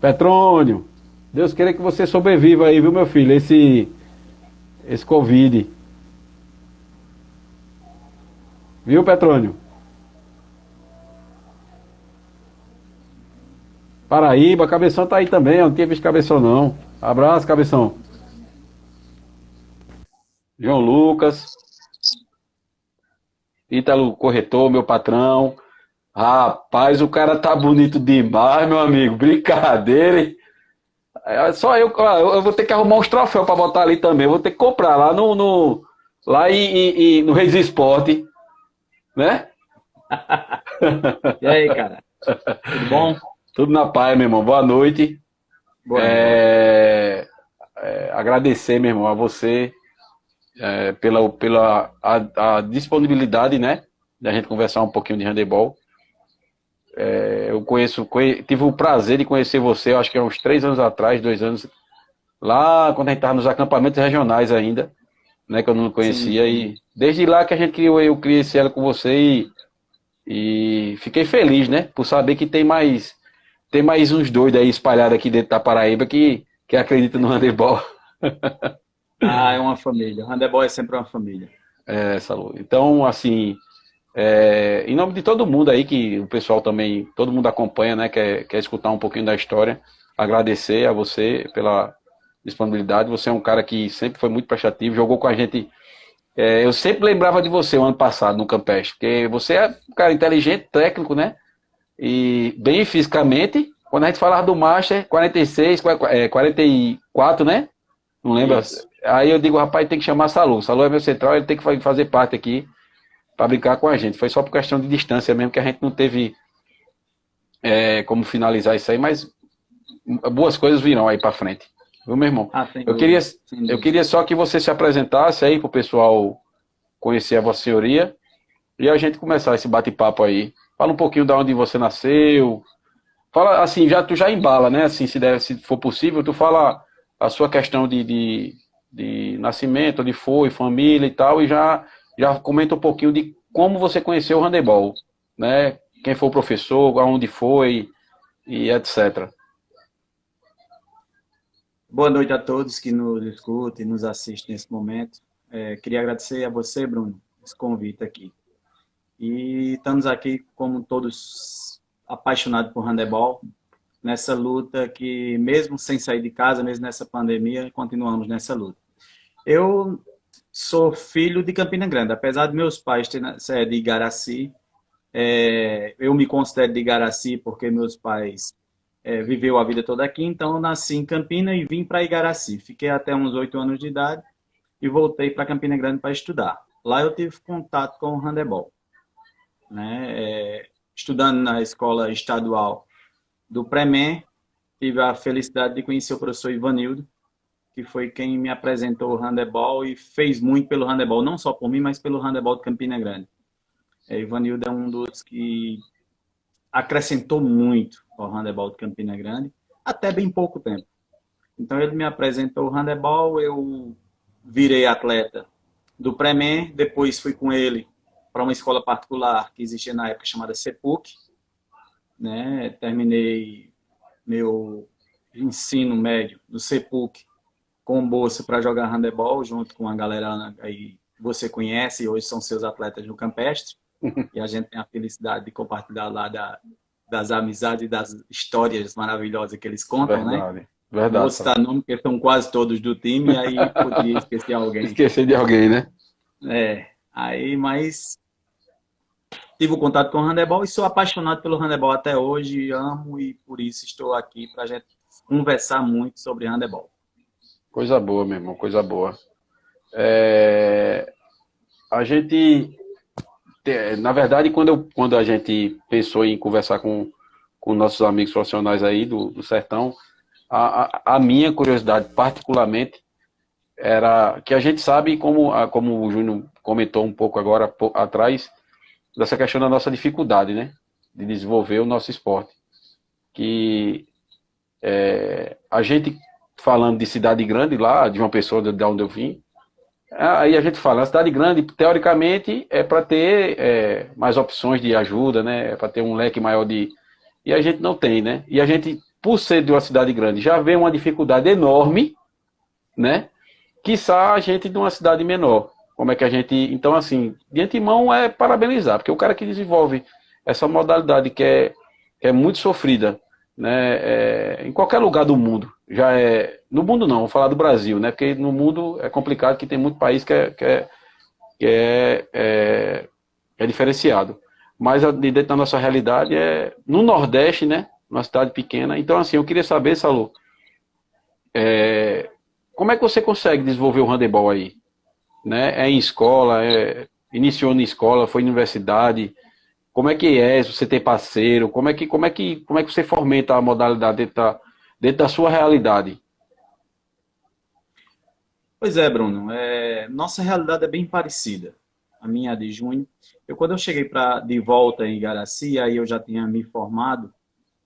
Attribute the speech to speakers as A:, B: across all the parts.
A: Petrônio, Deus queira que você sobreviva aí, viu, meu filho? Esse Covid. Viu, Petrônio? Paraíba, Cabeção tá aí também, eu não tinha visto Cabeção não. Abraço, Cabeção. João Lucas, Ítalo Corretor, meu patrão. Rapaz, o cara tá bonito demais, meu amigo. Brincadeira, hein? Só eu vou ter que arrumar uns troféus pra botar ali também. Eu vou ter que comprar lá lá no Reis Esporte, né?
B: E aí, cara? Tudo bom?
A: Tudo na paz, meu irmão. Boa noite.
B: Boa noite.
A: É, agradecer, meu irmão, a você pela a disponibilidade, né? Da gente conversar um pouquinho de handebol. Eu tive o prazer de conhecer você, eu acho que há uns 3 anos atrás, 2 anos, lá quando a gente estava nos acampamentos regionais ainda, né? Que eu não
B: Sim,
A: conhecia.
B: sim.
A: E desde lá que a gente criou, eu criei esse elo com você e fiquei feliz, né? Por saber que tem mais uns doidos aí espalhados aqui dentro da Paraíba que acreditam no handebol.
B: Ah, é uma família. O handebol é sempre uma família.
A: Salô. Então, assim, em nome de todo mundo aí, que o pessoal também, todo mundo acompanha, né? Quer escutar um pouquinho da história. Agradecer a você pela disponibilidade. Você é um cara que sempre foi muito prestativo, jogou com a gente. Eu sempre lembrava de você o ano passado no Campestre, porque você é um cara inteligente, técnico, né? E bem fisicamente. Quando a gente falava do Master 46, 44, né? Não lembro.
B: Isso.
A: Aí eu digo, rapaz, tem que chamar Salu. Salu é meu central, ele tem que fazer parte aqui para brincar com a gente. Foi só por questão de distância mesmo que a gente não teve como finalizar isso aí, mas boas coisas virão aí para frente. Viu, meu irmão?
B: Ah, sem
A: Eu queria,
B: dúvida. Sem
A: eu
B: dúvida.
A: queria só que você se apresentasse aí para o pessoal conhecer a Vossa Senhoria e a gente começar esse bate-papo aí. Fala um pouquinho de onde você nasceu. Fala assim, tu já embala, né? Assim, se for possível, tu fala a sua questão de nascimento, onde foi, família e tal, e já comenta um pouquinho de como você conheceu o handebol, né? Quem foi o professor, aonde foi e etc.
B: Boa noite a todos que nos escutam e nos assistem nesse momento. Queria agradecer a você, Bruno, esse convite aqui. E estamos aqui, como todos apaixonados por handebol, nessa luta que, mesmo sem sair de casa, mesmo nessa pandemia, continuamos nessa luta. Eu sou filho de Campina Grande, apesar de meus pais serem de Igaraci. Eu me considero de Igaraci porque meus pais viveu a vida toda aqui, então eu nasci em Campina e vim para Igaraci. Fiquei até uns 8 anos de idade e voltei para Campina Grande para estudar. Lá eu tive contato com o handebol, né? Estudando na escola estadual do Premen, tive a felicidade de conhecer o professor Ivanildo, que foi quem me apresentou o handebol e fez muito pelo handebol, não só por mim, mas pelo handebol de Campina Grande. Ivanildo é um dos que acrescentou muito ao handebol de Campina Grande, até bem pouco tempo. Então ele me apresentou o handebol, eu virei atleta do Premen, depois fui com ele para uma escola particular que existia na época chamada CEPUC, né? Terminei meu ensino médio do CEPUC com bolsa para jogar handebol junto com a galera aí que você conhece e hoje são seus atletas no Campestre. E a gente tem a felicidade de compartilhar lá das amizades e das histórias maravilhosas que eles contam, né?
A: Verdade,
B: Não vou
A: verdade.
B: citar nome, porque são quase todos do time, e aí poderia esquecer alguém.
A: Esquecer de alguém, né?
B: Mas tive o contato com o handebol e sou apaixonado pelo handebol até hoje, amo e por isso estou aqui para a gente conversar muito sobre handebol.
A: Coisa boa, meu irmão, coisa boa. É, a gente, na verdade, quando a gente pensou em conversar com nossos amigos profissionais aí do Sertão, a minha curiosidade, particularmente, era que a gente sabe, como o Júnior comentou um pouco agora atrás, dessa questão da nossa dificuldade, né? De desenvolver o nosso esporte. Que a gente, falando de cidade grande lá, de uma pessoa de onde eu vim, aí a gente fala, a cidade grande, teoricamente, é para ter mais opções de ajuda, né? É para ter um leque maior de. E a gente não tem, né? E a gente por ser de uma cidade grande, já vê uma dificuldade enorme, né? Quiçá a gente de uma cidade menor. Como é que a gente... Então, assim, de antemão é parabenizar, porque o cara que desenvolve essa modalidade que é muito sofrida, né? Em qualquer lugar do mundo, já é... No mundo não, vou falar do Brasil, né? Porque no mundo é complicado, que tem muito país que é diferenciado. Mas dentro da nossa realidade é no Nordeste, né? Uma cidade pequena. Então, assim, eu queria saber, Salu, como é que você consegue desenvolver o handebol aí? Né? É em escola, iniciou na escola, foi na universidade. Como é que é? Se você tem parceiro? Como é que você fomenta a modalidade dentro da sua realidade?
B: Pois é, Bruno. Nossa realidade é bem parecida. A minha é de junho. Quando eu cheguei de volta em Igaraci, aí eu já tinha me formado.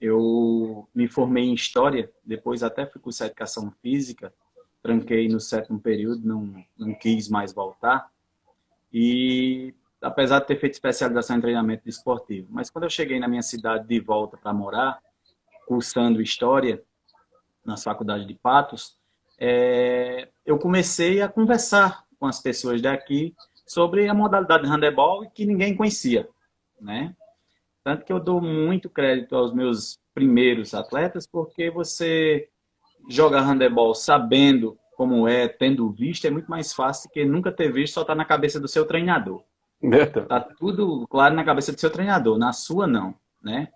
B: Eu me formei em História, depois até fui cursar Educação Física, tranquei no sétimo período, não quis mais voltar. E apesar de ter feito especialização em treinamento desportivo. Mas quando eu cheguei na minha cidade de volta para morar, cursando História, nas faculdades de Patos, eu comecei a conversar com as pessoas daqui sobre a modalidade de handebol que ninguém conhecia, né? Tanto que eu dou muito crédito aos meus primeiros atletas, porque você joga handebol sabendo como é, tendo visto, é muito mais fácil que nunca ter visto, só tá na cabeça do seu treinador. Tá tudo claro na cabeça do seu treinador, na sua não, né?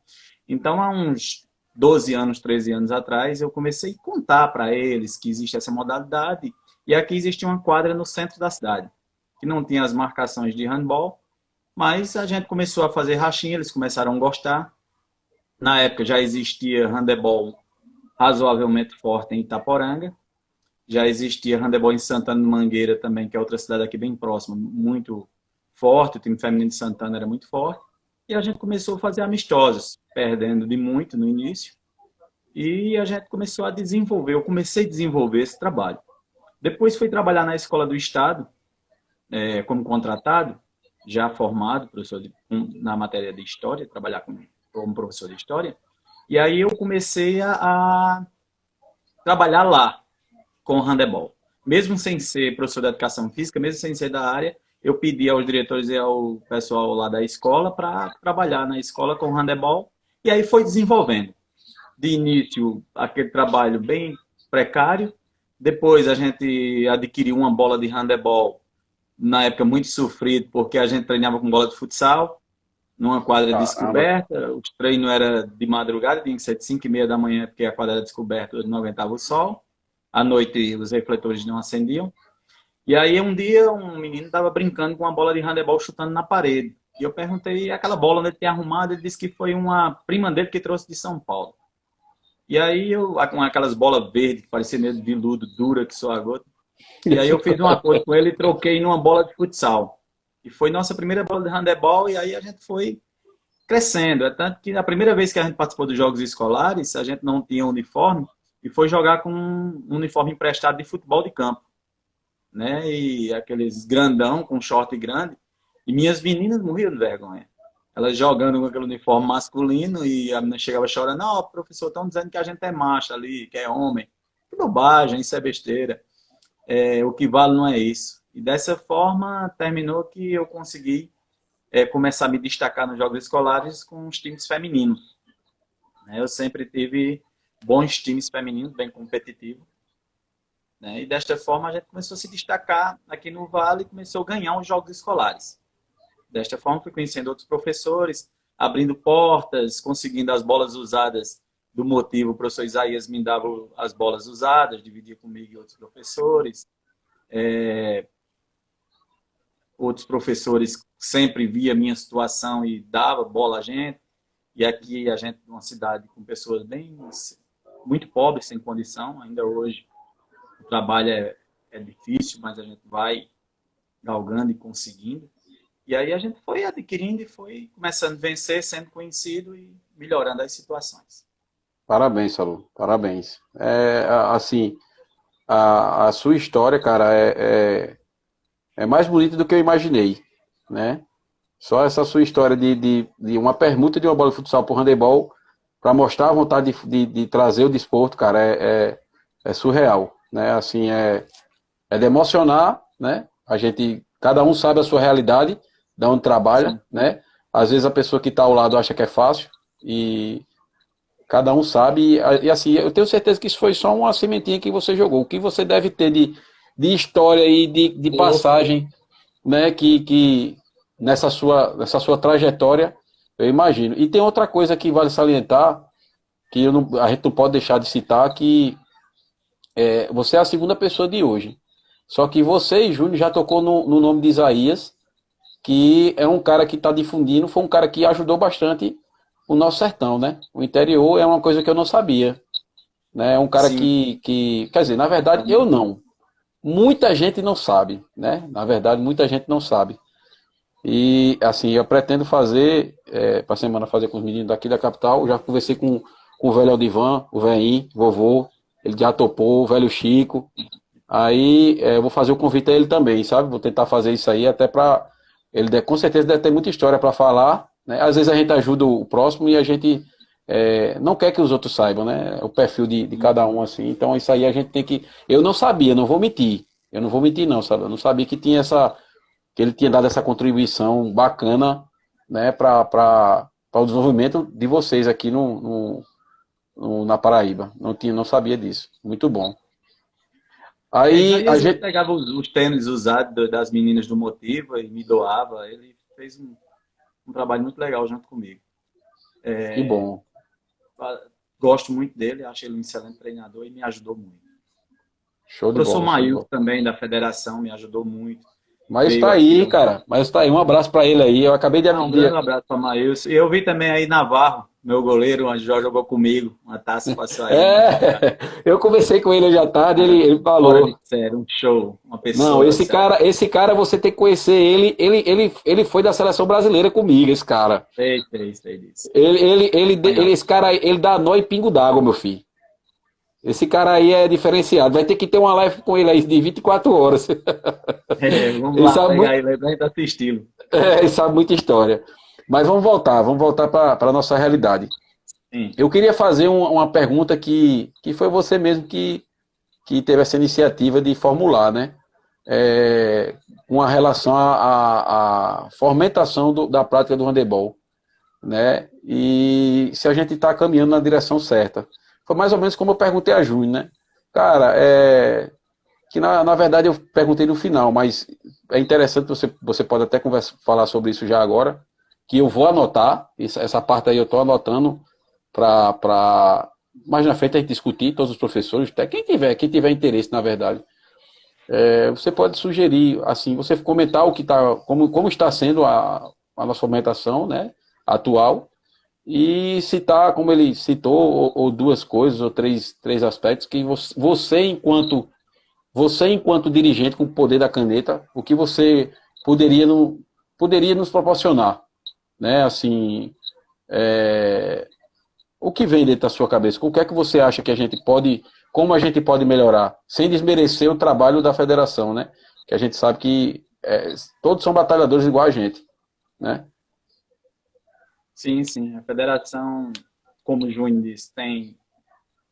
B: Então, há uns 12 anos, 13 anos atrás, eu comecei a contar para eles que existe essa modalidade e aqui existia uma quadra no centro da cidade, que não tinha as marcações de handball, mas a gente começou a fazer rachinha, eles começaram a gostar. Na época já existia handebol razoavelmente forte em Itaporanga, já existia handebol em Santana de Mangueira também, que é outra cidade aqui bem próxima, muito forte, o time feminino de Santana era muito forte, e a gente começou a fazer amistosos, perdendo de muito no início, e a gente começou a desenvolver, eu comecei a desenvolver esse trabalho. Depois fui trabalhar na Escola do Estado, como contratado, já formado, na matéria de História, trabalhar como professor de História, e aí eu comecei a trabalhar lá, com handebol. Mesmo sem ser professor de Educação Física, mesmo sem ser da área, eu pedi aos diretores e ao pessoal lá da escola para trabalhar na escola com handebol, e aí foi desenvolvendo. De início, aquele trabalho bem precário, depois a gente adquiriu uma bola de handebol, na época muito sofrido, porque a gente treinava com bola de futsal, numa quadra descoberta, o treino era de madrugada, tinha que ser de 5h30 da manhã, porque a quadra era descoberta, não aguentava o sol, à noite os refletores não acendiam. E aí um dia um menino estava brincando com uma bola de handebol chutando na parede. E eu perguntei aquela bola onde ele tinha arrumado, ele disse que foi uma prima dele que trouxe de São Paulo. E aí eu, com aquelas bolas verdes, que parecia meio de veludo, dura que só a gota. E aí eu fiz um acordo com ele e troquei numa bola de futsal. E foi nossa primeira bola de handebol, e aí a gente foi crescendo. É tanto que a primeira vez que a gente participou dos jogos escolares, a gente não tinha uniforme, e foi jogar com um uniforme emprestado de futebol de campo, né? E aqueles grandão, com short grande. E minhas meninas morriam de vergonha. Elas jogando com aquele uniforme masculino e a menina chegava chorando, não, professor, estão dizendo que a gente é macho ali, que é homem. Que bobagem, isso é besteira. O que vale não é isso. E dessa forma, terminou que eu consegui começar a me destacar nos jogos escolares com os times femininos. Eu sempre tive bons times femininos, bem competitivos. E desta forma a gente começou a se destacar aqui no Vale e começou a ganhar os jogos escolares. Desta forma fui conhecendo outros professores, abrindo portas, conseguindo as bolas usadas do motivo. O professor Isaías me dava as bolas usadas, dividia comigo e outros professores. Outros professores sempre via a minha situação e dava bola a gente. E aqui a gente, numa cidade com pessoas muito pobres, sem condição, ainda hoje o trabalho é difícil, mas a gente vai galgando e conseguindo. E aí a gente foi adquirindo e foi começando a vencer, sendo conhecido e melhorando as situações.
A: Parabéns, Salu. Parabéns. Assim, a sua história, cara, é mais bonita do que eu imaginei, né? Só essa sua história de uma permuta de uma bola de futsal por handebol, para mostrar a vontade de trazer o desporto, cara, é surreal, né? Assim, é de emocionar, né? A gente, cada um sabe a sua realidade, de onde trabalha,
B: Sim,
A: né? Às vezes a pessoa que está ao lado acha que é fácil e cada um sabe. E assim, eu tenho certeza que isso foi só uma sementinha que você jogou. O que você deve ter de história e de passagem, né? Que nessa sua trajetória, eu imagino. E tem outra coisa que vale salientar, que a gente não pode deixar de citar, que você é a segunda pessoa de hoje. Só que você e Júnior já tocou no nome de Isaías, que é um cara que está difundindo, foi um cara que ajudou bastante o nosso sertão, né? O interior é uma coisa que eu não sabia, né? É um cara
B: sim.
A: quer dizer, na verdade, eu não. Muita gente não sabe, né? Na verdade, muita gente não sabe. E, assim, eu pretendo fazer, para a semana, fazer com os meninos daqui da capital. Já conversei com o velho Aldivan, o velhinho, vovô, ele já topou, o velho Chico. Aí eu vou fazer o convite a ele também, sabe? Vou tentar fazer isso aí, até para com certeza deve ter muita história para falar, né? Às vezes a gente ajuda o próximo e a gente não quer que os outros saibam, né? O perfil de cada um, assim. Então isso aí a gente tem que. Eu não sabia, não vou mentir. Eu não vou mentir, não, sabe? Eu não sabia que tinha que ele tinha dado essa contribuição bacana, né, para o desenvolvimento de vocês aqui na Paraíba. Não sabia disso. Muito bom. Aí a
B: Isaías, ele
A: gente.
B: pegava os tênis usados das meninas do Motiva e me doava. Ele fez um trabalho muito legal junto comigo.
A: Que bom.
B: Gosto muito dele, acho ele um excelente treinador e me ajudou muito.
A: Show
B: O
A: de
B: professor
A: bola, show de
B: Maílson
A: bola.
B: também, da federação, me ajudou muito.
A: Mas
B: Veio
A: tá
B: aqui.
A: aí, cara. Mas tá aí. Um abraço para ele aí. Eu acabei
B: Um grande abraço para Maílson. E eu vi também aí Navarro, meu goleiro, onde já jogou comigo. Uma taça passou aí, uma fera.
A: Eu conversei com ele hoje à tarde,
B: Cara,
A: ele
B: fora de
A: falou.
B: sério, um show. Uma
A: Não,
B: pessoa, sério.
A: esse cara você tem que conhecer ele. Ele foi da seleção brasileira comigo, esse cara.
B: Sei disso.
A: Esse cara, ele dá nó em pingo d'água, meu filho. Esse cara aí é diferenciado. Vai ter que ter uma live com ele aí de 24 horas.
B: Vamos
A: Ele
B: lá
A: sabe,
B: pegar ele aí pra gente assisti-lo.
A: ele sabe muita história. Mas vamos voltar para a nossa realidade.
B: Sim.
A: Eu queria fazer uma pergunta que foi você mesmo que teve essa iniciativa de formular, né? Com a relação à fomentação da prática do handebol, né? E se a gente está caminhando na direção certa. Foi mais ou menos como eu perguntei a Júnior, né? Cara, que na verdade eu perguntei no final, mas é interessante, você pode até falar sobre isso já agora, que eu vou anotar, essa parte aí eu estou anotando para mais na frente a gente discutir, todos os professores, até quem tiver interesse, na verdade. Você pode sugerir, assim, você comentar o que tá, como está sendo a nossa fomentação, né, atual, e citar, como ele citou, ou duas coisas, ou três aspectos que você enquanto dirigente com o poder da caneta, o que você poderia, poderia nos proporcionar, né, assim, o que vem dentro da sua cabeça? O que é que você acha que como a gente pode melhorar, sem desmerecer o trabalho da federação, né? Que a gente sabe que todos são batalhadores igual a gente, né?
B: Sim, sim. A federação, como o Júnior disse, tem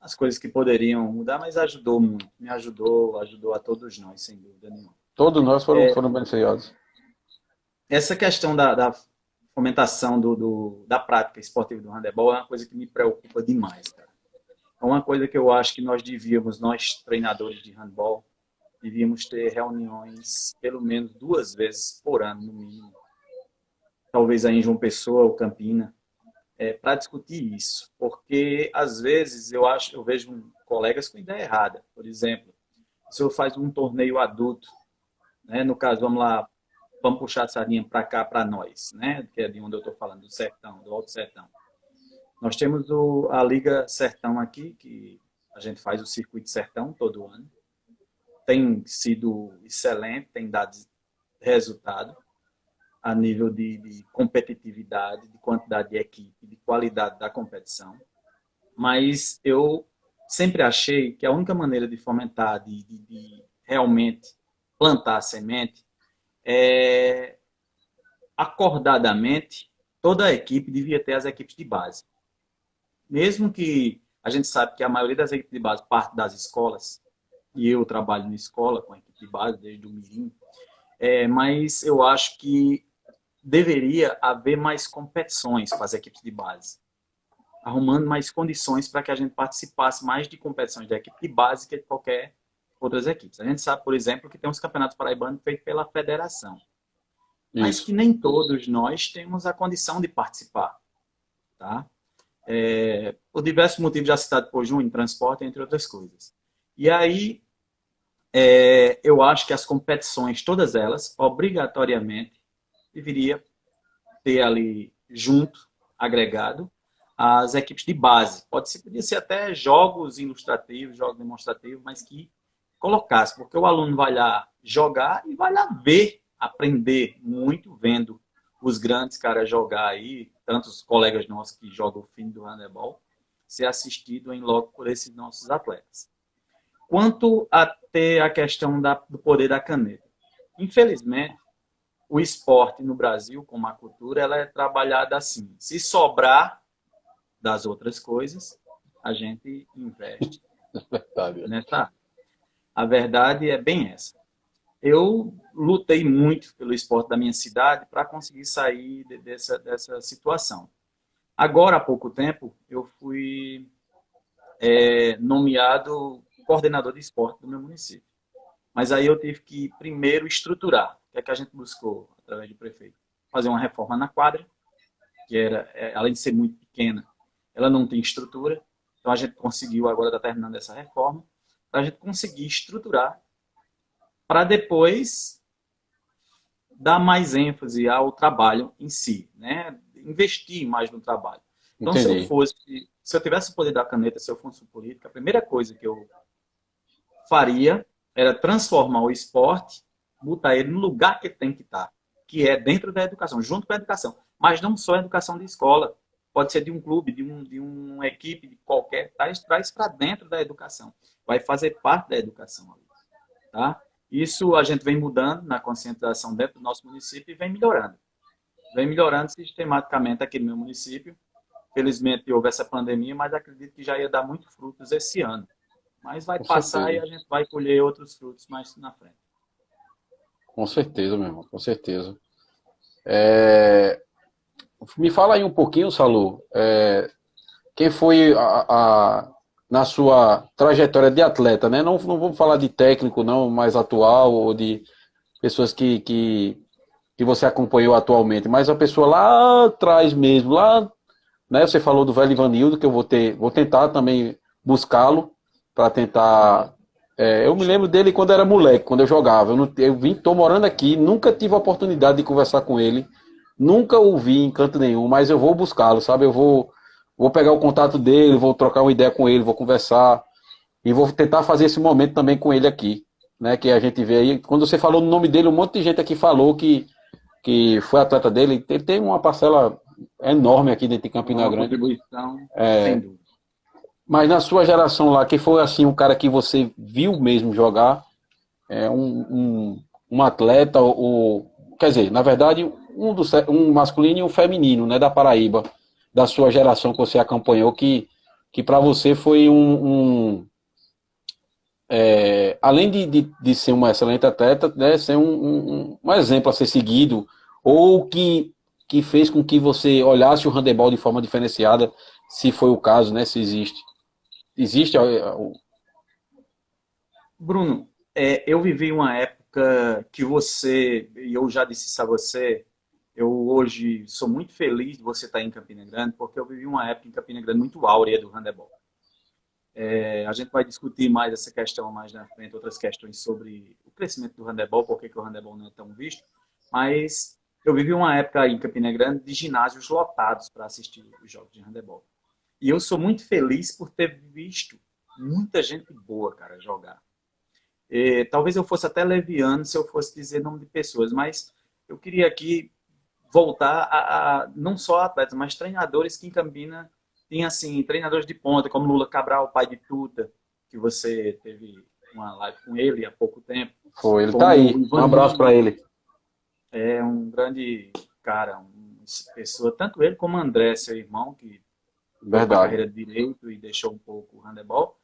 B: as coisas que poderiam mudar, mas ajudou muito. Me ajudou, ajudou a todos nós, sem dúvida nenhuma.
A: Todos nós foram beneficiados.
B: Essa questão da fomentação da prática esportiva do handebol é uma coisa que me preocupa demais, cara. É uma coisa que eu acho que nós treinadores de handball, devíamos ter reuniões pelo menos 2 vezes por ano, no mínimo. Talvez aí em João Pessoa ou Campina, para discutir isso. Porque, às vezes, eu vejo colegas com ideia errada. Por exemplo, o senhor faz um torneio adulto, né? No caso, vamos puxar a sardinha para cá, para nós, né? Que é de onde eu estou falando, do Sertão, do Alto Sertão. Nós temos a Liga Sertão aqui, que a gente faz o Circuito Sertão todo ano. Tem sido excelente, tem dado resultado a nível de competitividade, de quantidade de equipe, de qualidade da competição. Mas eu sempre achei que a única maneira de fomentar, de realmente plantar a semente, é acordadamente, toda a equipe devia ter as equipes de base. Mesmo que a gente sabe que a maioria das equipes de base parte das escolas, e eu trabalho na escola com a equipe de base desde o mirim, mas eu acho que deveria haver mais competições para as equipes de base, arrumando mais condições para que a gente participasse mais de competições da equipe de base que de qualquer outras equipes. A gente sabe, por exemplo, que tem uns campeonatos paraibanos feitos pela federação, mas
A: Isso.
B: que nem todos nós temos a condição de participar, tá? Por diversos motivos já citados por Júnior, transporte, entre outras coisas. E aí, eu acho que as competições, todas elas, obrigatoriamente, deveria ter ali junto, agregado, as equipes de base. Podia ser até jogos ilustrativos, jogos demonstrativos, mas que colocasse, porque o aluno vai lá jogar e vai lá ver, aprender muito vendo os grandes caras jogar aí, tantos colegas nossos que jogam o fim do handebol, ser assistido em loco por esses nossos atletas. Quanto a ter a questão do poder da caneta. Infelizmente, o esporte no Brasil, como a cultura, ela é trabalhada assim. Se sobrar das outras coisas, a gente investe nessa. A verdade é bem essa. Eu lutei muito pelo esporte da minha cidade para conseguir sair dessa situação. Agora, há pouco tempo, eu fui nomeado coordenador de esporte do meu município. Mas aí eu tive que primeiro estruturar. O que é que a gente buscou através do prefeito? Fazer uma reforma na quadra, que era, além de ser muito pequena, ela não tem estrutura. Então a gente conseguiu, agora está terminando essa reforma, para a gente conseguir estruturar para depois dar mais ênfase ao trabalho em si, né? Investir mais no trabalho. Então,
A: Entendi.
B: se eu tivesse o poder da caneta, se eu fosse político, a primeira coisa que eu faria era transformar o esporte, botar ele no lugar que tem que estar, que é dentro da educação, junto com a educação. Mas não só a educação de escola, pode ser de um clube, de uma equipe, de qualquer, traz para dentro da educação. Vai fazer parte da educação ali, tá? Isso a gente vem mudando na conscientização dentro do nosso município e vem melhorando. Vem melhorando sistematicamente aqui no meu município. Felizmente houve essa pandemia, mas acredito que já ia dar muito frutos esse ano. Mas vai
A: Com
B: passar e
A: certeza.
B: a gente vai colher outros frutos mais na frente.
A: Com certeza, meu irmão. Com certeza. É, Me fala aí um pouquinho, Salu, quem foi na sua trajetória de atleta, né? Não vamos falar de técnico, não, mais atual, ou de pessoas que você acompanhou atualmente, mas a pessoa lá atrás mesmo, lá, né? Você falou do velho Ivanildo, que eu vou tentar também buscá-lo para tentar. Eu me lembro dele quando era moleque, quando eu jogava. Tô morando aqui, nunca tive a oportunidade de conversar com ele, nunca o vi em canto nenhum, mas eu vou buscá-lo, sabe? Vou pegar o contato dele, vou trocar uma ideia com ele, vou conversar e vou tentar fazer esse momento também com ele aqui, né? Que a gente vê aí. Quando você falou no nome dele, um monte de gente aqui falou que foi atleta dele. Ele tem uma parcela enorme aqui dentro de Campina
B: Uma
A: Grande.
B: contribuição, sem dúvida.
A: Mas na sua geração lá, quem foi assim o cara que você viu mesmo jogar? Um atleta, quer dizer, na verdade, um masculino e um feminino, né, da Paraíba, da sua geração que você acompanhou, que para você foi além de ser uma excelente atleta, né, ser um exemplo a ser seguido, ou que fez com que você olhasse o handebol de forma diferenciada, se foi o caso, né, se existe. Existe.
B: Bruno, eu vivi uma época que e eu já disse isso a você, eu hoje sou muito feliz de você estar em Campina Grande, porque eu vivi uma época em Campina Grande muito áurea do handebol. A gente vai discutir mais essa questão mais na frente, outras questões sobre o crescimento do handebol, por que o handebol não é tão visto, mas eu vivi uma época em Campina Grande de ginásios lotados para assistir os jogos de handebol. E eu sou muito feliz por ter visto muita gente boa, cara, jogar. Talvez eu fosse até leviano se eu fosse dizer nome de pessoas, mas eu queria aqui voltar a não só atletas, mas treinadores que em Campina tinha assim, treinadores de ponta, como Lula Cabral, pai de Tuta, que você teve uma live com ele há pouco tempo,
A: Foi, ele tá
B: como o
A: aí. Um abraço para
B: Ivanildo,
A: ele.
B: é um grande cara, uma pessoa, tanto ele como o André, seu irmão, que foi para a
A: Verdade.
B: carreira de direito e deixou um pouco o handebol,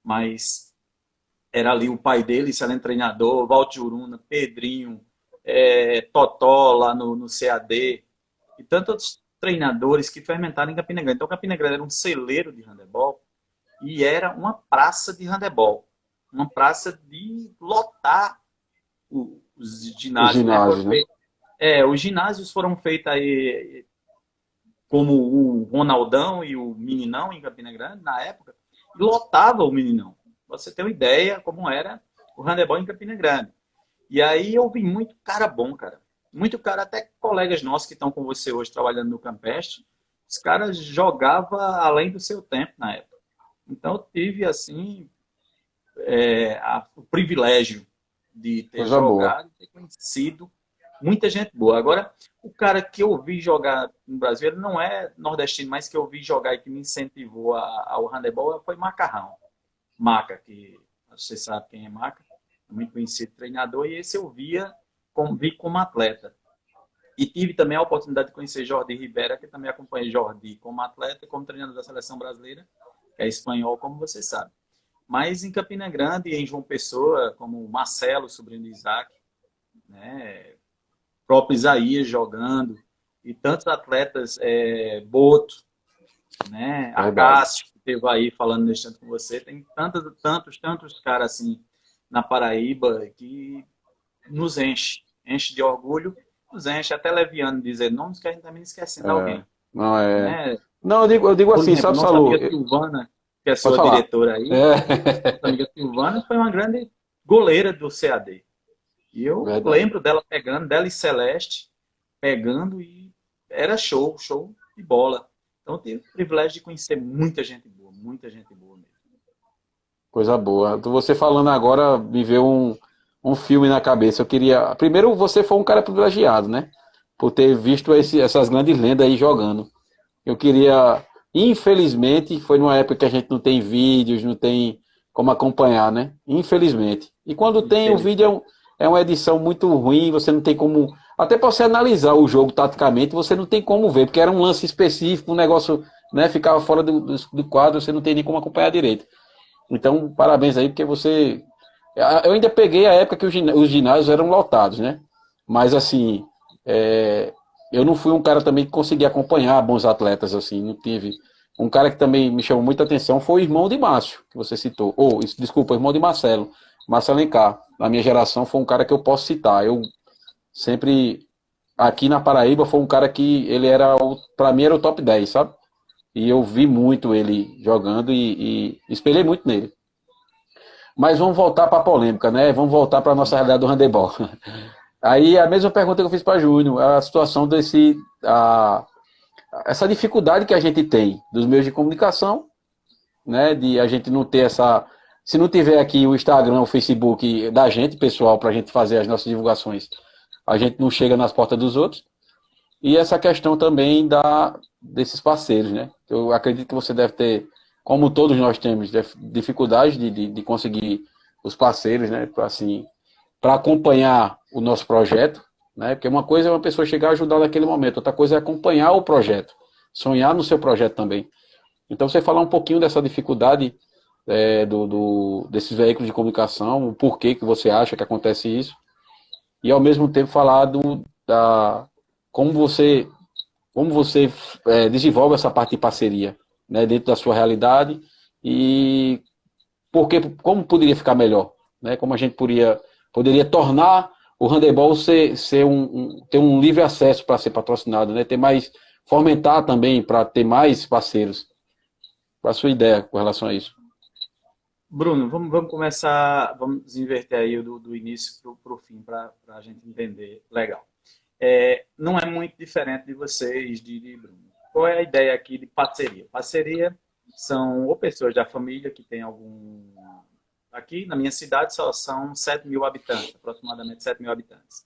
B: mas era ali o pai dele, excelente treinador, Valdir Uruna, Pedrinho, Totó lá no CAD, e tantos treinadores que fermentaram em Campina Grande. Então, Campina Grande era um celeiro de handebol e era uma praça de handebol, uma praça de lotar os
A: Os
B: ginásios, né?
A: ginásios, né?
B: Os ginásios foram feitos aí como o Ronaldão e o Meninão em Campina Grande, na época, e lotava o Meninão. Você tem uma ideia como era o handebol em Campina Grande. E aí eu vi muito cara bom, cara. Muito cara, até colegas nossos que estão com você hoje trabalhando no Campestre, os caras jogavam além do seu tempo na época. Então eu tive, assim, o privilégio de ter
A: Coisa boa.
B: jogado e ter conhecido muita gente boa. Agora, o cara que eu vi jogar no Brasil, ele não é nordestino, mas que eu vi jogar e que me incentivou ao handebol foi Macarrão. Maca, que você sabe quem é Maca, é muito conhecido treinador, e esse eu vi como atleta. E tive também a oportunidade de conhecer Jordi Ribera, que também acompanhei Jordi como atleta e como treinador da seleção brasileira, que é espanhol, como você sabe. Mas em Campina Grande e em João Pessoa, como Marcelo, sobrinho de Isaac, né, próprio Isaías jogando, e tantos atletas, Boto, né,
A: Verdade.
B: Acácio, que esteve aí falando nesse instante com você, tem tantos caras assim na Paraíba que nos enche de orgulho, nos enche até leviano dizer nomes que a gente também esquecendo
A: É,
B: alguém,
A: não é.
B: né?
A: Não, eu digo
B: Por
A: assim,
B: exemplo,
A: sabe,
B: nossa
A: Salu?
B: amiga Silvana, que é
A: Pode
B: sua
A: falar.
B: diretora aí,
A: É,
B: nossa amiga Silvana foi uma grande goleira do CAD. E eu
A: verdade.
B: lembro dela pegando, dela e Celeste, pegando e era show de bola. Então eu tive o privilégio de conhecer muita gente boa mesmo.
A: Coisa boa. Você falando agora, me veio um filme na cabeça. Eu queria. Primeiro, você foi um cara privilegiado, né? Por ter visto essas grandes lendas aí jogando. Eu queria. Infelizmente, foi numa época que a gente não tem vídeos, não tem como acompanhar, né? Infelizmente. E quando tem, o vídeo
B: Infelizmente.
A: é uma edição muito ruim, você não tem como. Até para você analisar o jogo taticamente, você não tem como ver, porque era um lance específico, um negócio, né? Ficava fora do quadro, você não tem nem como acompanhar direito. Então, parabéns aí, porque você. Eu ainda peguei a época que os ginásios eram lotados, né? Mas assim, eu não fui um cara também que conseguia acompanhar bons atletas, assim, não tive. Um cara que também me chamou muita atenção foi o irmão de Márcio, que você citou. Desculpa, o irmão de Marcelo. Marcelo Alencar. Na minha geração foi um cara que eu posso citar. Eu sempre, aqui na Paraíba, foi um cara que ele era, para mim, era o top 10, sabe? E eu vi muito ele jogando e espelhei muito nele. Mas vamos voltar para a polêmica, né? Vamos voltar para a nossa realidade do handebol. Aí a mesma pergunta que eu fiz para Júnior, a situação essa dificuldade que a gente tem dos meios de comunicação, né? De a gente não ter essa. Se não tiver aqui o Instagram, o Facebook da gente, pessoal, para a gente fazer as nossas divulgações, a gente não chega nas portas dos outros. E essa questão também desses parceiros, né? Eu acredito que você deve ter, como todos nós temos, dificuldade de conseguir os parceiros, né? Para acompanhar o nosso projeto, né? Porque uma coisa é uma pessoa chegar a ajudar naquele momento, outra coisa é acompanhar o projeto, sonhar no seu projeto também. Então, você falar um pouquinho dessa dificuldade desses veículos de comunicação, o porquê que você acha que acontece isso, e ao mesmo tempo falar da como você desenvolve essa parte de parceria, né, dentro da sua realidade e como poderia ficar melhor, né, como a gente poderia tornar o handebol ter um livre acesso para ser patrocinado, né, ter mais, fomentar também para ter mais parceiros. Qual a sua ideia com relação a isso?
B: Bruno, vamos começar, vamos inverter aí do início para o fim, para a gente entender legal. Não é muito diferente de vocês, de Bruno. Qual é a ideia aqui de parceria? Parceria são ou pessoas da família que tem algum. Aqui na minha cidade só são 7 mil habitantes, aproximadamente 7 mil habitantes.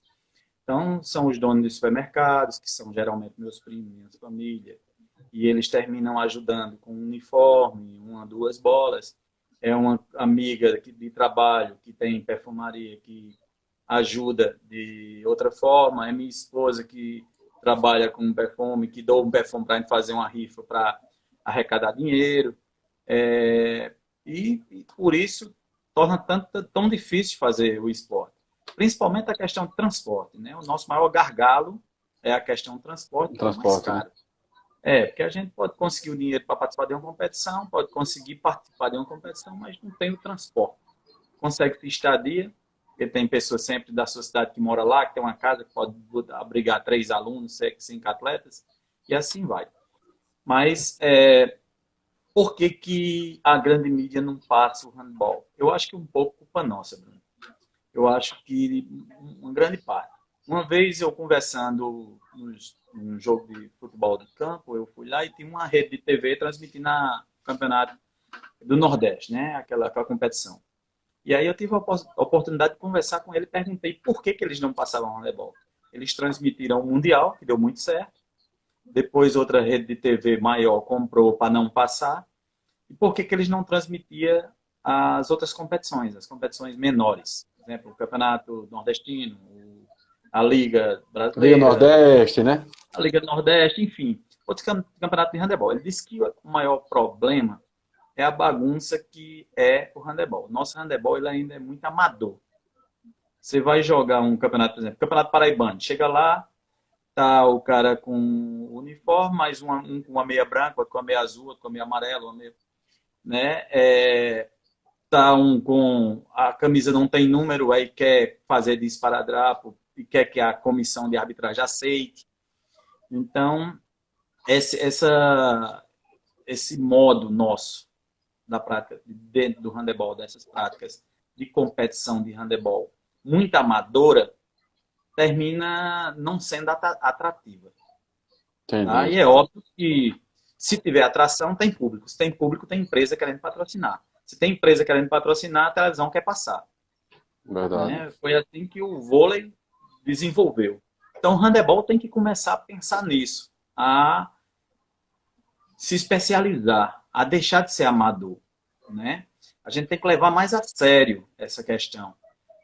B: Então, são os donos de supermercados, que são geralmente meus primos, minha família, e eles terminam ajudando com um uniforme, uma, duas bolas. É uma amiga de trabalho que tem perfumaria, que ajuda de outra forma. É minha esposa que trabalha com perfume, que dou um perfume para a gente fazer uma rifa para arrecadar dinheiro, e por isso torna tão difícil fazer o esporte. Principalmente a questão de transporte, né? O nosso maior gargalo é a questão do transporte, que é o mais caro. Né? Porque a gente pode conseguir o dinheiro para participar de uma competição, pode conseguir participar de uma competição, mas não tem o transporte. Consegue ter estadia, porque tem pessoas sempre da sua cidade que mora lá, que tem uma casa que pode abrigar 3 alunos, 5 atletas, e assim vai. Mas por que a grande mídia não passa o handball? Eu acho que um pouco culpa nossa, Bruno. Eu acho que uma grande parte. Uma vez eu conversando num jogo de futebol de campo, eu fui lá e tinha uma rede de TV transmitindo o campeonato do Nordeste, né? Aquela competição. E aí eu tive a oportunidade de conversar com ele e perguntei por que eles não passavam handebol. Eles transmitiram o Mundial, que deu muito certo. Depois outra rede de TV maior comprou para não passar. E por que eles não transmitiam as outras competições, as competições menores? Por exemplo, o Campeonato Nordestino, a Liga Brasileira.
A: Liga Nordeste, né?
B: A Liga Nordeste, enfim. Outro campeonato de handebol. Ele disse que o maior problema é a bagunça que é o handebol. Nosso handebol ele ainda é muito amador. Você vai jogar um campeonato, por exemplo, Campeonato Paraibano. Chega lá, tá o cara com uniforme, mais um com uma meia branca, outro com uma meia azul, outro com uma meia amarela, uma meia, né? Tá um com a camisa não tem número, aí quer fazer de esparadrapo e quer que a comissão de arbitragem aceite. Então, esse modo nosso da prática dentro do handebol, dessas práticas de competição de handebol muito amadora, termina não sendo atrativa. Tá? E é óbvio que se tiver atração, tem público. Se tem público, tem empresa querendo patrocinar. Se tem empresa querendo patrocinar, a televisão quer passar.
A: Verdade.
B: Né? Foi assim que o vôlei desenvolveu. Então, o handebol tem que começar a pensar nisso, a se especializar, a deixar de ser amador. Né? A gente tem que levar mais a sério essa questão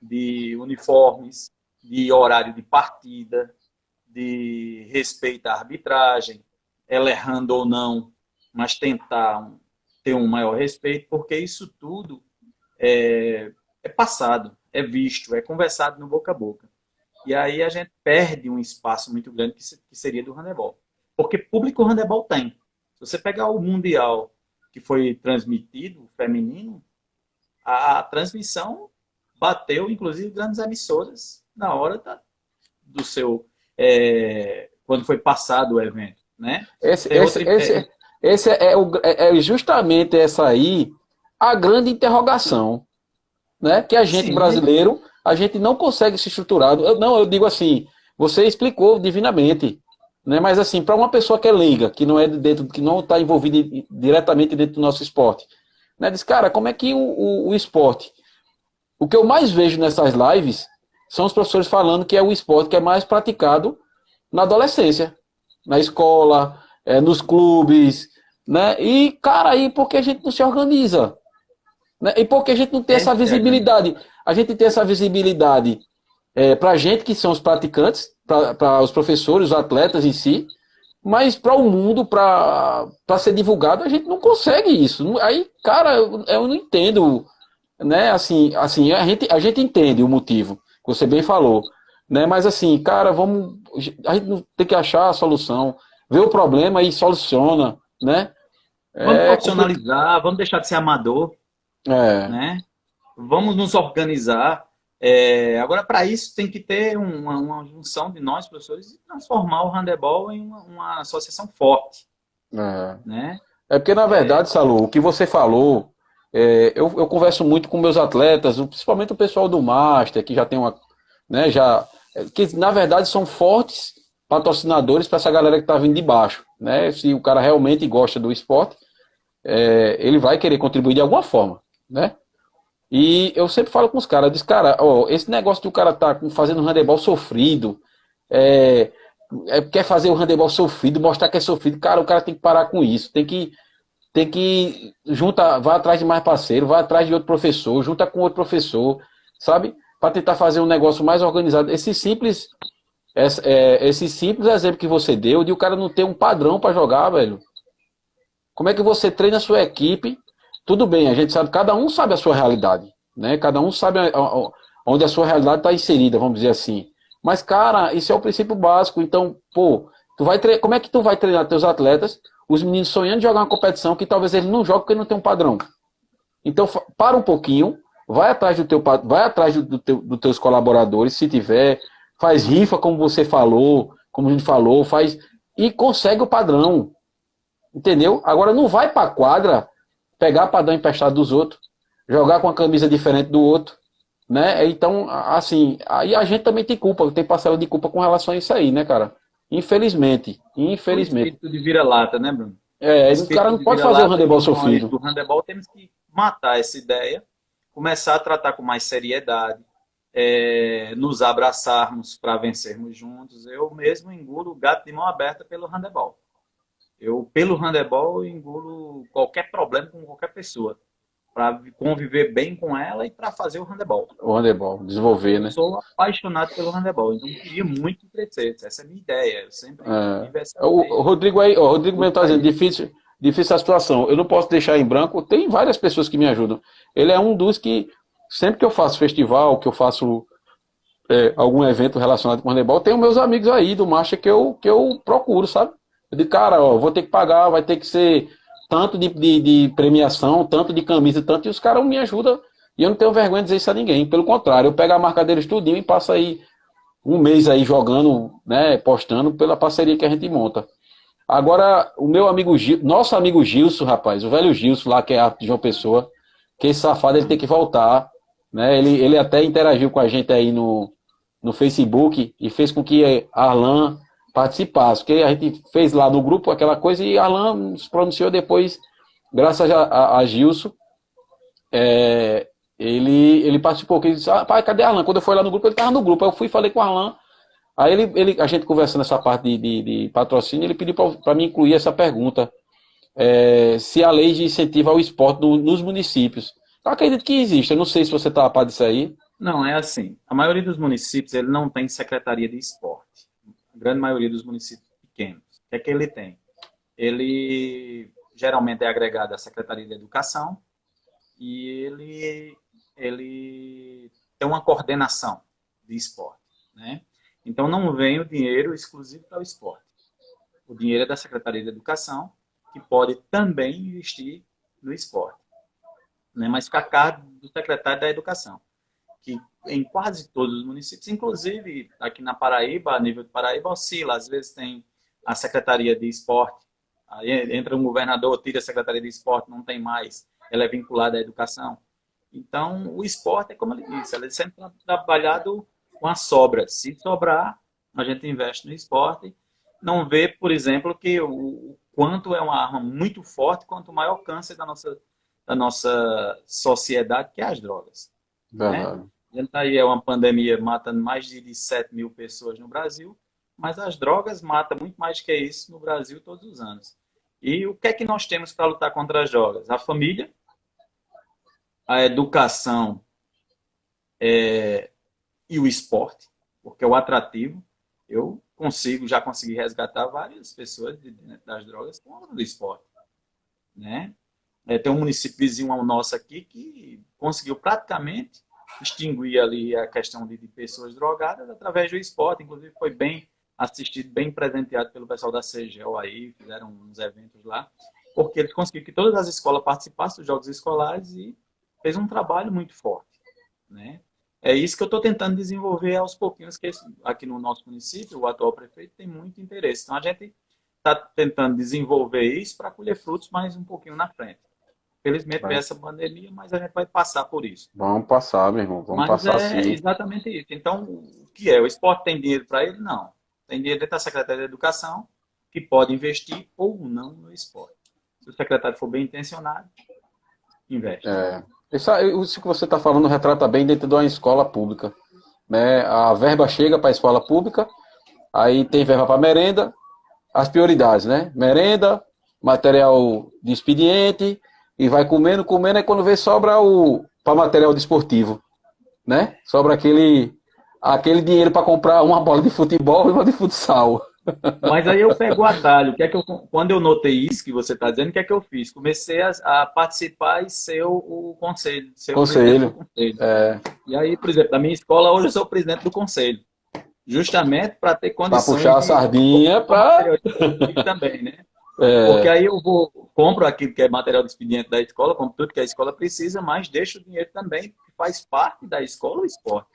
B: de uniformes, de horário de partida, de respeito à arbitragem, ela errando ou não, mas tentar ter um maior respeito, porque isso tudo é passado, é visto, é conversado no boca a boca. E aí a gente perde um espaço muito grande que seria do handebol. Porque público o handebol tem. Se você pegar o Mundial que foi transmitido, o feminino, a transmissão bateu, inclusive, grandes emissoras na hora do seu... quando foi passado o evento. Né?
A: Esse é justamente essa aí a grande interrogação, né? Que a gente, brasileiro, a gente não consegue se estruturar. Eu digo assim, você explicou divinamente, né? Mas assim, para uma pessoa que é leiga, que não é dentro, que não está envolvida diretamente dentro do nosso esporte, né? Diz, cara, como é que o esporte... O que eu mais vejo nessas lives são os professores falando que é o esporte que é mais praticado na adolescência, na escola, nos clubes, né? E, cara, aí por que a gente não se organiza? Né? E por que a gente não tem essa visibilidade? A gente tem essa visibilidade para a gente, que são os praticantes, para os professores, os atletas em si, mas para o mundo, para ser divulgado, a gente não consegue isso. Aí, cara, eu não entendo, né? Assim a gente entende o motivo, que você bem falou, né? Mas assim, cara, a gente tem que achar a solução, ver o problema e soluciona, né?
B: Vamos profissionalizar, vamos deixar de ser amador, né? Vamos nos organizar. Agora, para isso, tem que ter uma junção de nós, professores, e transformar o handebol em uma associação forte. Né?
A: Porque, na verdade, Salu, o que você falou, eu converso muito com meus atletas, principalmente o pessoal do Master, que já tem uma... Né, que, na verdade, são fortes patrocinadores para essa galera que está vindo de baixo. Né? Se o cara realmente gosta do esporte, ele vai querer contribuir de alguma forma, né? E eu sempre falo com os caras, eu digo, cara, esse negócio do cara tá fazendo handebol sofrido, quer fazer o handebol sofrido, mostrar que é sofrido, cara, o cara tem que parar com isso, tem que vai atrás de mais parceiro, vai atrás de outro professor, junta com outro professor, sabe? Para tentar fazer um negócio mais organizado. Esse simples exemplo que você deu, de o cara não ter um padrão para jogar, velho. Como é que você treina a sua equipe? Tudo bem, a gente sabe, cada um sabe a sua realidade, né? Cada um sabe onde a sua realidade está inserida, vamos dizer assim. Mas, cara, isso é o princípio básico. Então, pô, como é que tu vai treinar teus atletas, os meninos sonhando de jogar uma competição que talvez eles não jogam porque não tem um padrão? Então, para um pouquinho, vai atrás dos teus colaboradores, se tiver, faz rifa, como você falou, como a gente falou, faz e consegue o padrão. Entendeu? Agora não vai pra quadra pegar padrão emprestado dos outros, jogar com a camisa diferente do outro, né? Então, assim, aí a gente também tem culpa, tem parcela de culpa com relação a isso aí, né, cara? Infelizmente.
B: O espírito de vira-lata, né, Bruno?
A: O cara não pode fazer o handebol sofrido.
B: Do handebol temos que matar essa ideia, começar a tratar com mais seriedade, nos abraçarmos para vencermos juntos. Eu mesmo engulo o gato de mão aberta pelo handebol. Pelo handebol, engulo qualquer problema com qualquer pessoa, para conviver bem com ela e para fazer o handebol.
A: O handebol, desenvolver, né?
B: Eu sou apaixonado pelo handebol, então eu queria muito crescer. Essa é a minha ideia. Eu sempre tive essa ideia.
A: O Rodrigo mesmo está dizendo, difícil a situação. Eu não posso deixar em branco. Tem várias pessoas que me ajudam. Ele é um dos que, sempre que eu faço festival, que eu faço algum evento relacionado com handebol, tem os meus amigos aí do Marcha que eu procuro, sabe? Eu digo, cara, vou ter que pagar, vai ter que ser tanto de premiação, tanto de camisa, tanto, e os caras me ajudam, e eu não tenho vergonha de dizer isso a ninguém. Pelo contrário, eu pego a marca deles tudinho e passo aí um mês aí jogando, né, postando pela parceria que a gente monta. Agora, o meu amigo nosso amigo Gilson, rapaz, o velho Gilson lá, que é de João Pessoa, que esse safado, ele tem que voltar, né, ele até interagiu com a gente aí no Facebook e fez com que Arlan participasse, porque a gente fez lá no grupo aquela coisa e Arlan se pronunciou depois, graças a Gilson, ele participou, que ele disse, pai, cadê Arlan? Quando eu fui lá no grupo, ele estava no grupo, aí eu fui e falei com o Arlan, aí a gente conversando essa parte de patrocínio, ele pediu para mim incluir essa pergunta, se a lei de incentivo ao esporte nos municípios. Eu acredito que existe, eu não sei se você está a par disso aí.
B: Não, é assim, a maioria dos municípios, ele não tem secretaria de esporte. A grande maioria dos municípios pequenos. O que é que ele tem? Ele geralmente é agregado à Secretaria de Educação e ele tem uma coordenação de esporte, né? Então não vem o dinheiro exclusivo para o esporte. O dinheiro é da Secretaria de Educação, que pode também investir no esporte, né? Mas fica a cargo do secretário da Educação, que em quase todos os municípios, inclusive aqui na Paraíba, a nível de Paraíba, oscila. Às vezes tem a Secretaria de Esporte, aí entra um governador, tira a Secretaria de Esporte, não tem mais, ela é vinculada à educação. Então, o esporte é como ele disse, ele sempre está trabalhado com a sobra. Se sobrar, a gente investe no esporte. Não vê, por exemplo, que o quanto é uma arma muito forte, quanto maior o câncer da nossa sociedade, que é as drogas.
A: Verdade.
B: Né? A gente tá aí, é uma pandemia matando mais de 7 mil pessoas no Brasil, mas as drogas matam muito mais que isso no Brasil todos os anos. E o que é que nós temos para lutar contra as drogas? A família, a educação e o esporte, porque é o atrativo. Eu já consegui resgatar várias pessoas das drogas com causa do esporte. Né? Tem um município vizinho ao nosso aqui que conseguiu praticamente extinguir ali a questão de pessoas drogadas através do esporte. Inclusive foi bem assistido, bem presenteado pelo pessoal da CEGEL aí, fizeram uns eventos lá, porque eles conseguiram que todas as escolas participassem dos jogos escolares e fez um trabalho muito forte, né? É isso que eu estou tentando desenvolver aos pouquinhos, que aqui no nosso município, o atual prefeito tem muito interesse. Então a gente está tentando desenvolver isso para colher frutos mais um pouquinho na frente. Felizmente veio essa pandemia, mas a gente vai passar por isso.
A: Vamos passar, meu irmão. Vamos passar sim.
B: É exatamente isso. Então, o que é? O esporte tem dinheiro para ele? Não. Tem dinheiro dentro da Secretaria de Educação, que pode investir ou não no esporte. Se o secretário for bem intencionado, investe.
A: Isso que você está falando retrata bem dentro de uma escola pública. Né? A verba chega para a escola pública, aí tem verba para merenda, as prioridades, né? Merenda, material de expediente, e vai comendo, e quando vê sobra para material desportivo, né? Sobra aquele dinheiro para comprar uma bola de futebol e uma de futsal.
B: Mas aí eu pego o atalho. O que é que quando eu notei isso que você está dizendo, o que é que eu fiz? Comecei a participar e ser o conselho, ser o presidente do
A: Conselho.
B: conselho.
A: É,
B: E aí, por exemplo, na minha escola, hoje eu sou o presidente do conselho. Justamente para ter
A: para
B: condições
A: puxar a
B: de
A: sardinha
B: comprar
A: para.
B: material expeditivo também, né? Porque
A: É,
B: aí eu compro aquilo que é material de expediente da escola, compro tudo que a escola precisa, mas deixo o dinheiro também, que faz parte da escola, o esporte.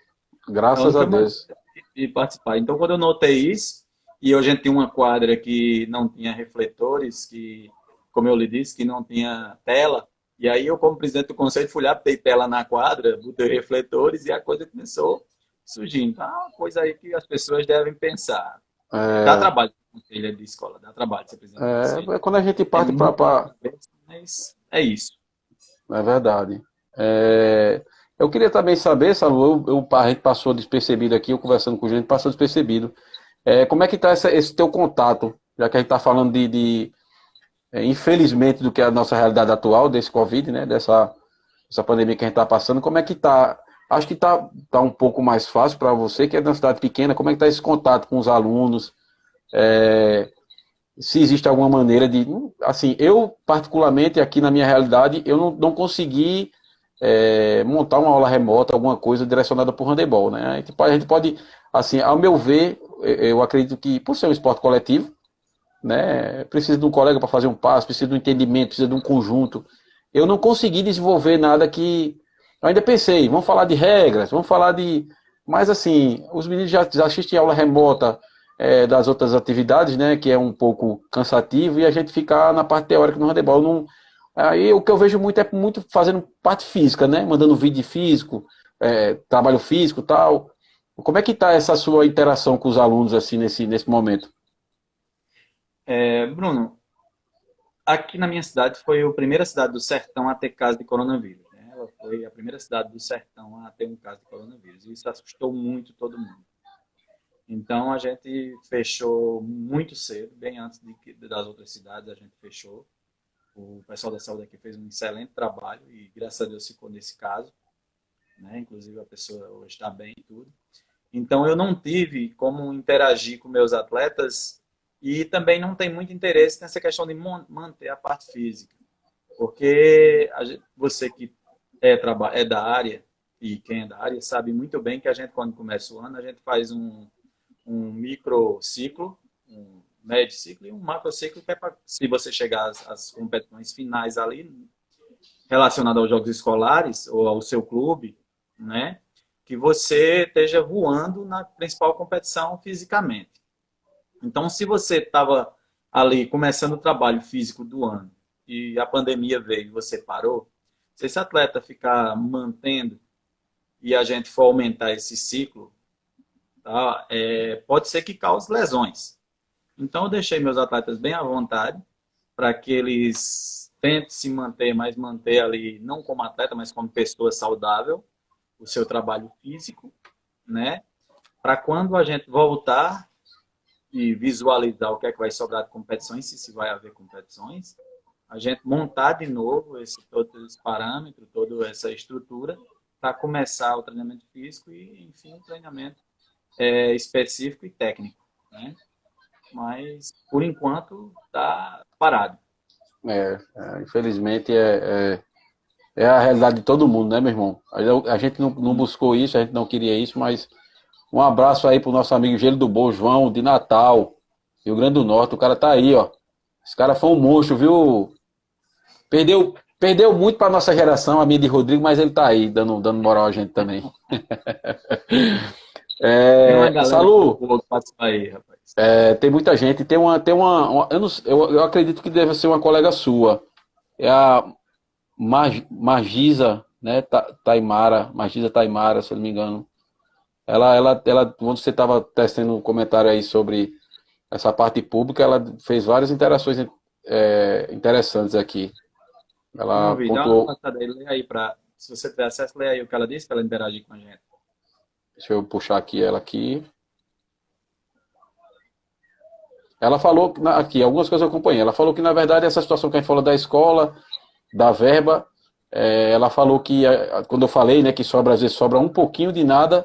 B: É a
A: graças a
B: única maneira
A: Deus.
B: de participar. Então, quando eu notei isso, e a gente tinha uma quadra que não tinha refletores, que, como eu lhe disse, que não tinha tela, e aí eu, como presidente do conselho, fui lá, botei tela na quadra, botei refletores, e a coisa começou surgindo. Então, é uma coisa aí que as pessoas devem pensar. Dá
A: É,
B: trabalho ser conselho de escola, dá trabalho ser presidente do conselho.
A: quando a gente
B: É
A: parte
B: muito na
A: para.
B: cabeça, mas é isso.
A: É verdade. É, eu queria também saber, Salu, a gente passou despercebido aqui, eu conversando com o gente, passou despercebido. Como é que está esse teu contato, já que a gente está falando infelizmente, do que é a nossa realidade atual, desse Covid, né, dessa pandemia que a gente está passando, como é que está? Acho que tá um pouco mais fácil para você, que é de uma cidade pequena, como é que está esse contato com os alunos? É, se existe alguma maneira de. Assim, eu, particularmente, aqui na minha realidade, eu não consegui montar uma aula remota, alguma coisa direcionada para o handebol, né? A gente pode, assim, ao meu ver, eu acredito que, por ser um esporte coletivo, né, precisa de um colega para fazer um passo, precisa de um entendimento, precisa de um conjunto. Eu não consegui desenvolver nada que. Eu ainda pensei, vamos falar de regras, vamos falar de. Mas, assim, os meninos já assistem aula remota das outras atividades, né, que é um pouco cansativo, e a gente fica na parte teórica no handebol. Não... Aí o que eu vejo muito é muito fazendo parte física, né, mandando vídeo físico, trabalho físico e tal. Como é que está essa sua interação com os alunos, assim, nesse momento?
B: Bruno, aqui na minha cidade foi a primeira cidade do sertão a ter caso de coronavírus, né? Ela foi a primeira cidade do sertão a ter um caso de coronavírus. E isso assustou muito todo mundo. Então a gente fechou muito cedo, bem antes das outras cidades a gente fechou. O pessoal da saúde aqui fez um excelente trabalho e graças a Deus ficou nesse caso, né? Inclusive a pessoa hoje está bem e tudo. Então eu não tive como interagir com meus atletas e também não tem muito interesse nessa questão de manter a parte física, porque você que é da área e quem é da área sabe muito bem que a gente quando começa o ano a gente faz um microciclo, um médio ciclo e um macrociclo que é para se você chegar às competições finais ali relacionadas aos jogos escolares ou ao seu clube, né? Que você esteja voando na principal competição fisicamente. Então, se você estava ali começando o trabalho físico do ano e a pandemia veio e você parou, se esse atleta ficar mantendo e a gente for aumentar esse ciclo, tá? Pode ser que cause lesões. Então, eu deixei meus atletas bem à vontade para que eles tentem se manter, mas manter ali, não como atleta, mas como pessoa saudável, o seu trabalho físico, né? Para quando a gente voltar e visualizar o que é que vai sobrar de competições, se vai haver competições, a gente montar de novo todo esse parâmetro, toda essa estrutura, para começar o treinamento físico e, enfim, o treinamento específico e técnico, né? Mas, por enquanto, está parado.
A: Infelizmente é a realidade de todo mundo, né, meu irmão? A gente não buscou isso, a gente não queria isso, mas um abraço aí pro nosso amigo Gelo do Bom, João, de Natal, Rio Grande do Norte. O cara tá aí, ó. Esse cara foi um monstro, viu? Perdeu muito pra nossa geração, a minha de Rodrigo, mas ele tá aí, dando moral a gente também.
B: Tem uma galera
A: Salu,
B: boa que passa aí, rapaz.
A: tem muita gente, eu, não, eu acredito que deve ser uma colega sua. É a Magisa, né? Magisa Taimara, se eu não me engano. Quando você estava testando um comentário aí sobre essa parte pública, ela fez várias interações interessantes aqui.
B: Não
A: Ela
B: vi, dá uma
A: pontuou,
B: passada aí, lê aí para. Se você tiver acesso, lê aí o que ela disse para ela interagir com a gente.
A: deixa eu puxar aqui ela aqui. Ela falou, aqui, algumas coisas eu acompanhei. Ela falou que, na verdade, essa situação que a gente falou da escola, da verba, ela falou que, quando eu falei, né, que sobra, às vezes sobra um pouquinho de nada,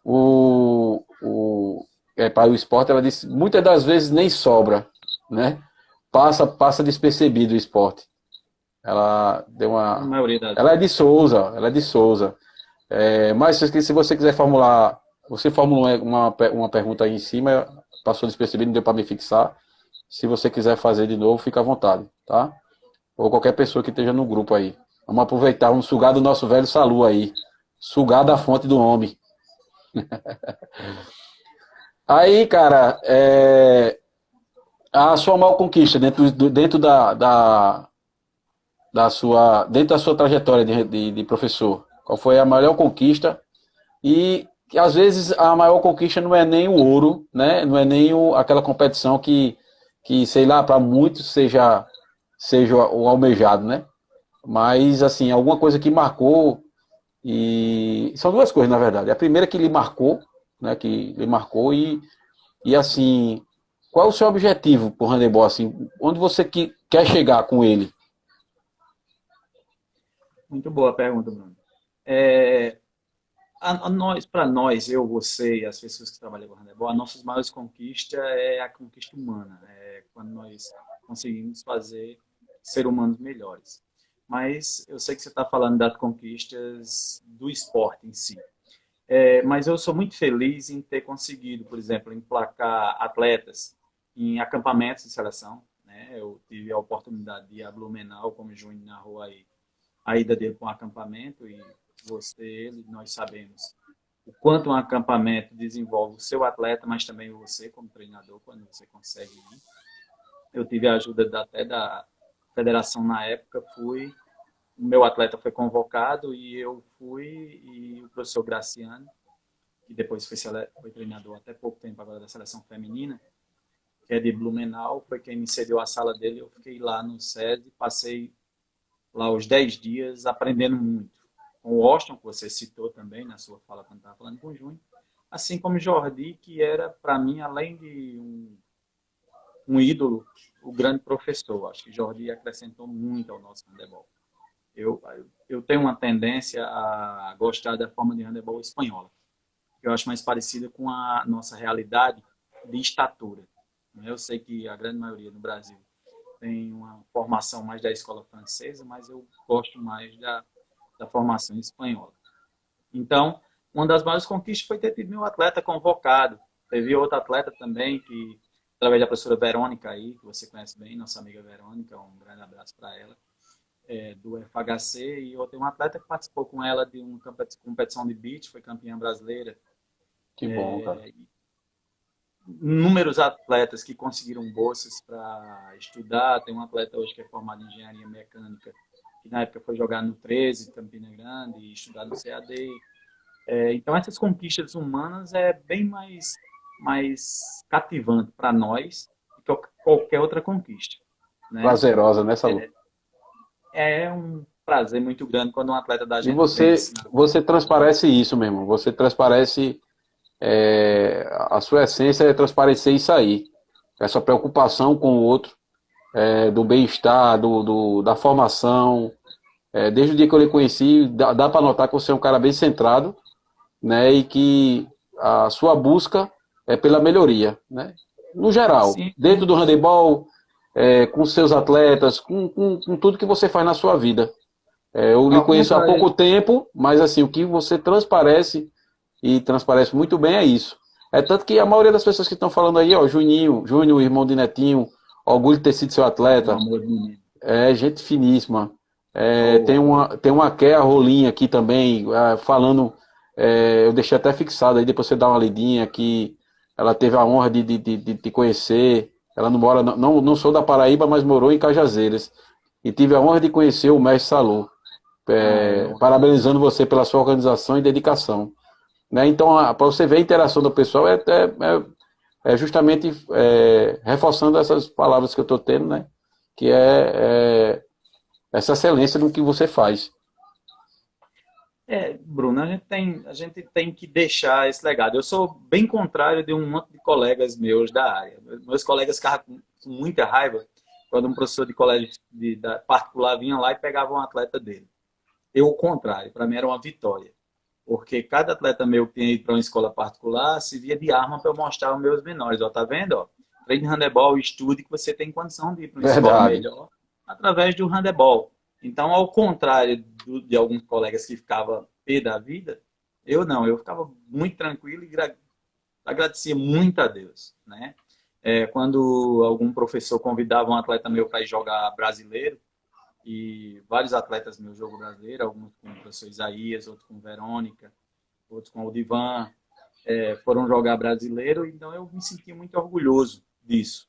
A: o para o esporte, ela disse, muitas das vezes nem sobra, né? Passa despercebido o esporte. Ela deu
B: A
A: uma...
B: maioria das
A: Ela é de
B: vezes.
A: Souza, ela é de Souza. Mas se você quiser formular, você formulou uma pergunta aí em cima, passou despercebido, não deu para me fixar. Se você quiser fazer de novo, fica à vontade, tá? Ou qualquer pessoa que esteja no grupo aí. Vamos aproveitar, vamos sugar do nosso velho Salu aí. Sugar da fonte do homem. Aí, cara, a sua maior conquista dentro da sua trajetória de professor, qual foi a maior conquista? E que às vezes a maior conquista não é nem o ouro, né? Não é nem aquela competição que sei lá, para muitos seja o almejado, né? Mas assim, alguma coisa que marcou, e são duas coisas na verdade. A primeira que lhe marcou, né? Que lhe marcou e assim, qual é o seu objetivo por handebol assim? Onde você quer chegar com ele?
B: Muito boa pergunta, Bruno. É, para nós, eu, você e as pessoas que trabalham com handebol, a nossas maiores conquistas é a conquista humana, é quando nós conseguimos fazer ser humanos melhores. Mas eu sei que você está falando das conquistas do esporte em si. Mas eu sou muito feliz em ter conseguido, por exemplo, emplacar atletas em acampamentos de seleção. Né? Eu tive a oportunidade de ir a Blumenau, como o Júnior narrou aí, a ida dele para um acampamento, e nós sabemos o quanto um acampamento desenvolve o seu atleta, mas também você como treinador, quando você consegue ir. Eu tive a ajuda até da federação na época, o meu atleta foi convocado e eu fui, e o professor Graciano, que depois foi treinador até pouco tempo agora da seleção feminina, que é de Blumenau, foi quem me cedeu a sala dele. Eu fiquei lá no SESI, passei lá os 10 dias aprendendo muito. Com o Austin, que você citou também na sua fala quando estava falando com o Júnior, assim como o Jordi, que era, para mim, além de um ídolo, o grande professor. Acho que Jordi acrescentou muito ao nosso handebol. Eu, eu tenho uma tendência a gostar da forma de handebol espanhola, que eu acho mais parecida com a nossa realidade de estatura. Eu sei que a grande maioria no Brasil tem uma formação mais da escola francesa, mas eu gosto mais da formação espanhola. Então, uma das maiores conquistas foi ter tido meu atleta convocado. Teve outro atleta também, que, através da professora Verônica aí, que você conhece bem, nossa amiga Verônica, um grande abraço para ela, do FHC, e eu tenho um atleta que participou com ela de uma competição de beach, foi campeã brasileira.
A: Que bom, cara.
B: Inúmeros atletas que conseguiram bolsas para estudar. Tem um atleta hoje que é formado em engenharia mecânica, que na época foi jogar no 13, Campina Grande, e estudar no CAD. Então, essas conquistas humanas é bem mais cativante para nós do que qualquer outra conquista. Né?
A: Prazerosa, né, Salu?
B: É um prazer muito grande quando um atleta da
A: E
B: gente
A: você,
B: vence.
A: você transparece isso mesmo. Você transparece a sua essência é transparecer isso aí. Essa preocupação com o outro, do bem-estar, da formação. Desde o dia que eu lhe conheci, dá para notar que você é um cara bem centrado, né? E que a sua busca é pela melhoria, né? No geral,
B: Sim,
A: dentro do handebol, com seus atletas, com tudo que você faz na sua vida. Eu lhe conheço há
B: muita
A: pouco tempo, mas assim, o que você transparece, e transparece muito bem, é isso. É tanto que a maioria das pessoas que estão falando aí, ó, Júnior, irmão de Netinho, orgulho de ter sido seu
B: um
A: atleta,
B: amor de menino.
A: gente finíssima.
B: Oh,
A: Tem uma Kéa Rolinha aqui também, falando, eu deixei até fixado aí, depois você dá uma lidinha, que ela teve a honra de te conhecer. Ela não mora, não sou da Paraíba, mas morou em Cajazeiras. E tive a honra de conhecer o mestre Salu. Parabenizando você pela sua organização e dedicação. Né? Então, para você ver a interação do pessoal, é justamente reforçando essas palavras que eu estou tendo, né? Que essa excelência no que você faz.
B: Bruno, a gente tem que deixar esse legado. Eu sou bem contrário de um monte de colegas meus da área. Meus colegas ficavam com muita raiva quando um professor de colégio particular vinha lá e pegava um atleta dele. Eu, o contrário, para mim era uma vitória. Porque cada atleta meu que tinha ido para uma escola particular se via de arma para eu mostrar aos meus menores. Ó, tá vendo? Ó, treine handebol, estude que você tem condição de ir para uma escola
A: Verdade.
B: melhor através do handebol. Então, ao contrário de alguns colegas que ficavam pé da vida, eu não, eu ficava muito tranquilo e agradecia muito a Deus, né? Quando algum professor convidava um atleta meu para ir jogar brasileiro, e vários atletas meus jogam brasileiro, alguns com o professor Isaías, outros com Verônica, outros com o Divan, foram jogar brasileiro, então eu me senti muito orgulhoso disso,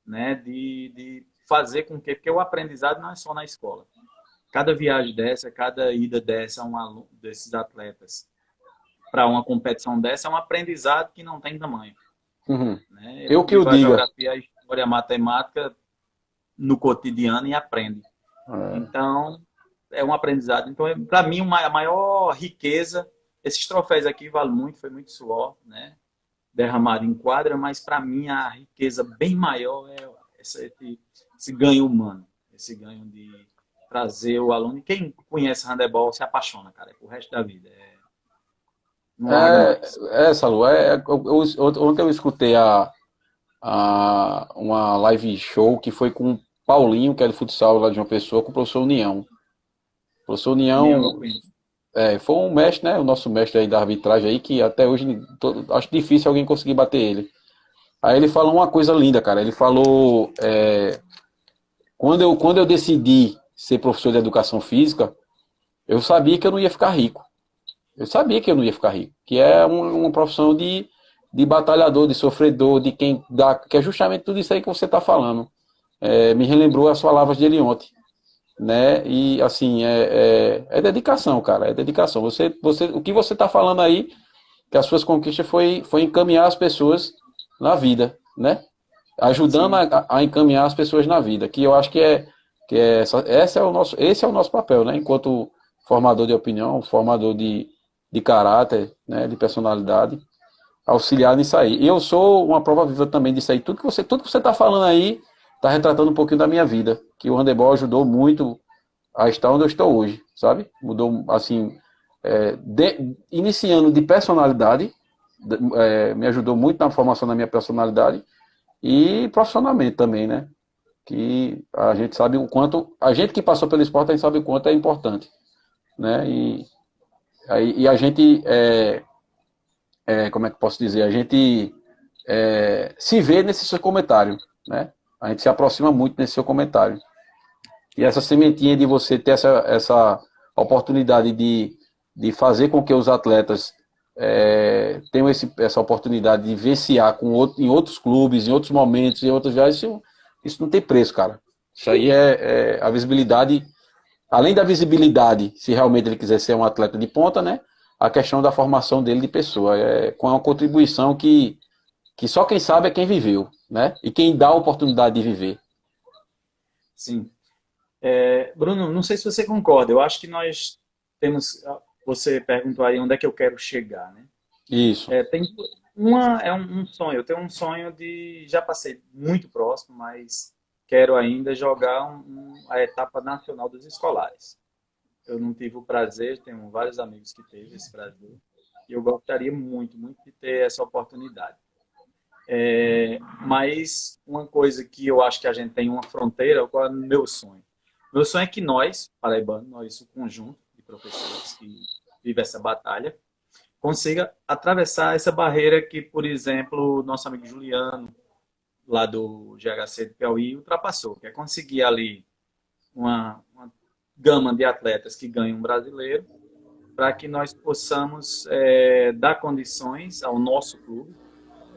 B: né? De fazer com que, porque o aprendizado não é só na escola. Cada viagem dessa, cada ida dessa a um aluno, desses atletas para uma competição dessa é um aprendizado que não tem tamanho.
A: Uhum.
B: Né? Ele
A: Eu que o
B: vive a
A: diga.
B: geografia, a história, a matemática no cotidiano e aprende.
A: É.
B: Então, é um aprendizado. Então, para mim, a maior riqueza, esses troféus aqui valem muito, foi muito suor, né? Derramado em quadra, mas para mim a riqueza bem maior é esse ganho humano, esse ganho de trazer o aluno. E quem conhece handebol se apaixona, cara, é pro resto da vida. Não larga mais.
A: Salu, ontem eu escutei uma live show que foi com o Paulinho, que é de futsal lá de uma pessoa, com o professor União. O professor
B: União eu
A: União
B: conheço.
A: foi um mestre, né? O nosso mestre aí da arbitragem aí, que até hoje acho difícil alguém conseguir bater ele. Aí ele falou uma coisa linda, cara. Ele falou, quando eu decidi ser professor de educação física, eu sabia que eu não ia ficar rico. Eu sabia que eu não ia ficar rico. Que é uma profissão de batalhador, de sofredor, de quem dá. Que é justamente tudo isso aí que você está falando. Me relembrou as palavras dele ontem. Né? E assim, é dedicação, cara. É dedicação. O que você está falando aí, que as suas conquistas foi encaminhar as pessoas na vida, né? Ajudando
B: Sim,
A: a encaminhar as pessoas na vida, que eu acho esse é o nosso papel, né? Enquanto formador de opinião, formador de caráter, né? De personalidade, auxiliar nisso aí. E eu sou uma prova viva também disso aí. Tudo que você está falando aí está retratando um pouquinho da minha vida, que o handebol ajudou muito a estar onde eu estou hoje, sabe? Mudou, assim, iniciando de personalidade, me ajudou muito na formação da minha personalidade e profissionalmente também, né? Que a gente sabe o quanto, a gente que passou pelo esporte, a gente sabe o quanto é importante, né? E a gente, como é que posso dizer? A gente se vê nesse seu comentário, né? A gente se aproxima muito nesse seu comentário. E essa sementinha de você ter essa oportunidade de fazer com que os atletas tenham essa oportunidade de venciar em outros clubes, em outros momentos, em outras viagens, isso não tem preço, cara. Isso aí é a visibilidade, além da visibilidade, se realmente ele quiser ser um atleta de ponta, né? A questão da formação dele de pessoa, com uma contribuição que só quem sabe é quem viveu, né? E quem dá a oportunidade de viver.
B: sim. Bruno, não sei se você concorda, eu acho que nós temos. Você perguntou aí onde é que eu quero chegar, né?
A: Isso.
B: Tem um sonho. Eu tenho um sonho de. Já passei muito próximo, mas quero ainda jogar a etapa nacional dos escolares. Eu não tive o prazer, tenho vários amigos que teve esse prazer, e eu gostaria muito, muito de ter essa oportunidade. Mas uma coisa que eu acho que a gente tem uma fronteira, qual é o meu sonho? Meu sonho é que nós, paraibanos, nós, o conjunto de professores que vive essa batalha, consiga atravessar essa barreira que, por exemplo, o nosso amigo Juliano, lá do GHC do Piauí, ultrapassou, que é conseguir ali uma gama de atletas que ganham um brasileiro, para que nós possamos dar condições ao nosso clube,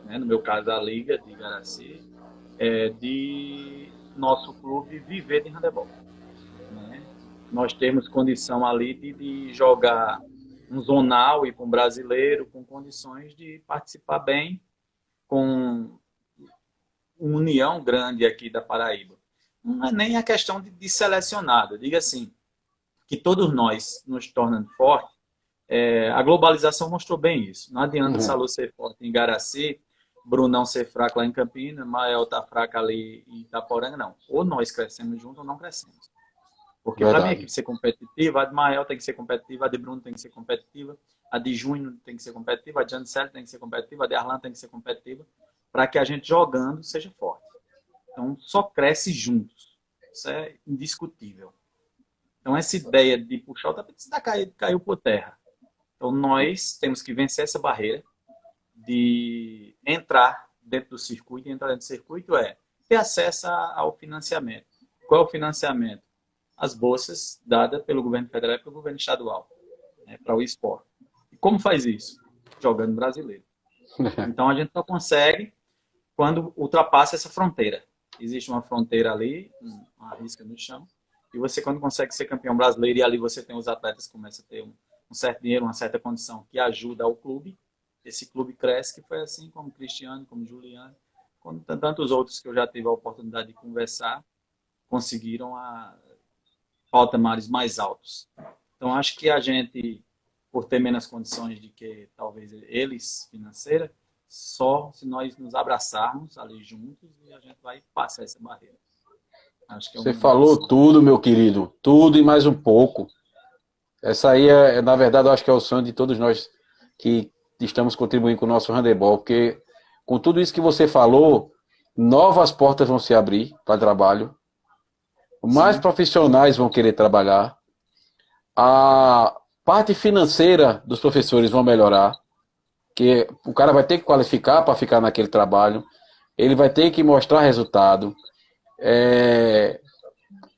B: né, no meu caso a Liga de Igaraci, de nosso clube viver de handebol. Né? Nós temos condição ali de jogar um zonal e com um brasileiro com condições de participar bem com uma união grande aqui da Paraíba. Não é nem a questão de selecionado, diga assim, que todos nós nos tornamos fortes. A globalização mostrou bem isso. Não adianta
A: Uhum.
B: Salu ser forte em Garaci, Brunão ser fraco lá em Campinas, Mael tá fraco ali em Itaporanga, não. Ou nós crescemos juntos ou não crescemos. Porque para minha
A: Verdade.
B: equipe ser competitiva, a de Mael tem que ser competitiva, a de Bruno tem que ser competitiva, a de Júnior tem que ser competitiva, a de Anicélio tem que ser competitiva, a de Arlan tem que ser competitiva, para que a gente jogando seja forte. Então, só cresce juntos. Isso é indiscutível. Então, essa ideia de puxar o tapete caiu por terra. Então, nós temos que vencer essa barreira de entrar dentro do circuito. E entrar dentro do circuito é ter acesso ao financiamento. Qual é o financiamento? As bolsas dadas pelo governo federal e pelo governo estadual, né, para o esporte. E como faz isso? Jogando brasileiro. Então, a gente só consegue quando ultrapassa essa fronteira. Existe uma fronteira ali, uma risca no chão, e você, quando consegue ser campeão brasileiro, e ali você tem os atletas que começam a ter um certo dinheiro, uma certa condição, que ajuda ao clube, esse clube cresce, que foi assim como Cristiano, como Juliano, como tantos outros que eu já tive a oportunidade de conversar, conseguiram patamares mais altos. Então, acho que a gente, por ter menos condições de que talvez eles, financeira, só se nós nos abraçarmos ali juntos e a gente vai passar essa barreira. Acho que
A: Você falou tudo, meu querido. Tudo e mais um pouco. Essa aí, na verdade, eu acho que é o sonho de todos nós que estamos contribuindo com o nosso handebol, porque com tudo isso que você falou, novas portas vão se abrir para trabalho, mais profissionais vão querer trabalhar, a parte financeira dos professores vão melhorar, que o cara vai ter que qualificar para ficar naquele trabalho, ele vai ter que mostrar resultado,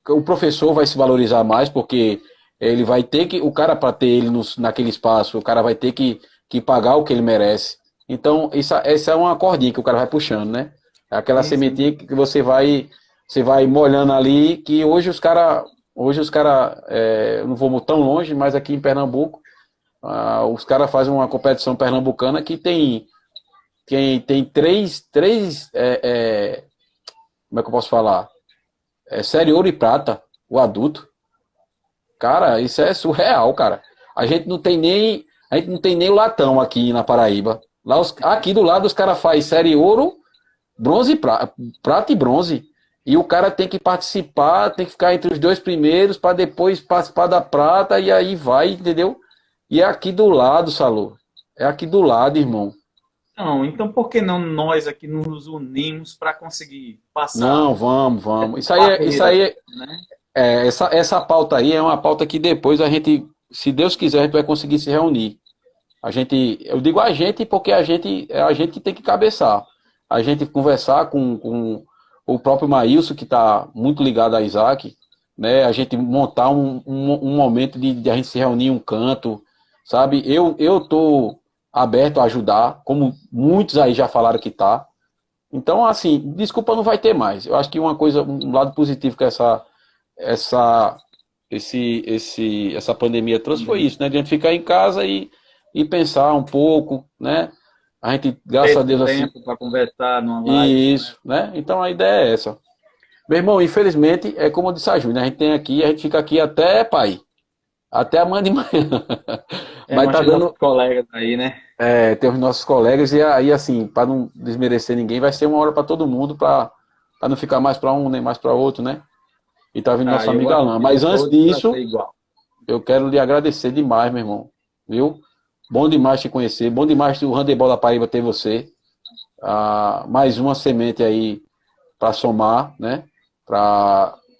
A: o professor vai se valorizar mais, porque ele vai ter que, o cara para ter ele naquele espaço, o cara vai ter que pagar o que ele merece. Então, essa é uma cordinha que o cara vai puxando, né? É aquela sementinha que você vai molhando ali, que hoje os cara, eu não vou muito tão longe, mas aqui em Pernambuco, os caras fazem uma competição pernambucana que tem três como é que eu posso falar? Série ouro e prata, o adulto. Cara, isso é surreal, cara. A gente não tem nem o latão aqui na Paraíba. Aqui do lado os caras fazem série ouro, bronze e prata e bronze. E o cara tem que participar, tem que ficar entre os dois primeiros para depois participar da prata e aí vai, entendeu? E é aqui do lado, Salô. É aqui do lado, irmão.
B: Não, então por que não nós aqui nos unimos para conseguir passar?
A: Não, vamos. Isso aí, né? Essa pauta aí é uma pauta que depois a gente, se Deus quiser, a gente vai conseguir se reunir. Eu digo a gente porque a gente tem que cabeçar. A gente conversar com o próprio Maílson, que está muito ligado a Isaac, né? A gente montar um momento de a gente se reunir em um canto, sabe? Eu tô aberto a ajudar, como muitos aí já falaram que tá. Então, assim, desculpa não vai ter mais. Eu acho que um lado positivo que essa pandemia trouxe foi isso, né? De a gente ficar em casa e pensar um pouco, né? A gente, graças a Deus, assim.
B: Tempo para conversar numa live.
A: Isso, né? Então a ideia é essa. Meu irmão, infelizmente, é como eu disse a Júnior, a gente fica aqui até, pai, até amanhã de manhã.
B: Mas tá dando colegas aí, né?
A: Tem os nossos colegas, e aí, assim, para não desmerecer ninguém, vai ser uma hora para todo mundo, para não ficar mais para um nem mais para outro, né? E tá vindo nosso amigo Alan. Mas antes disso, eu quero lhe agradecer demais, meu irmão. Viu? Bom demais te conhecer. Bom demais o Handebol da Paraíba ter você. Mais uma semente aí para somar, né?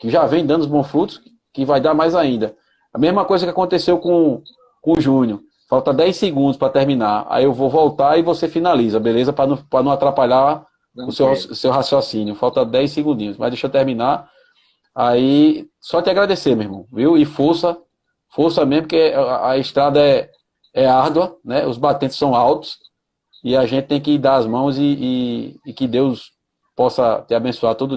A: Que já vem dando os bons frutos, que vai dar mais ainda. A mesma coisa que aconteceu com o Júnior. Falta 10 segundos para terminar. Aí eu vou voltar e você finaliza, beleza? Para não atrapalhar o seu raciocínio. Falta 10 segundinhos. Mas deixa eu terminar. Aí, só te agradecer, meu irmão, viu? E força mesmo, porque a estrada é árdua, né? Os batentes são altos, e a gente tem que dar as mãos e que Deus possa te abençoar todo dia.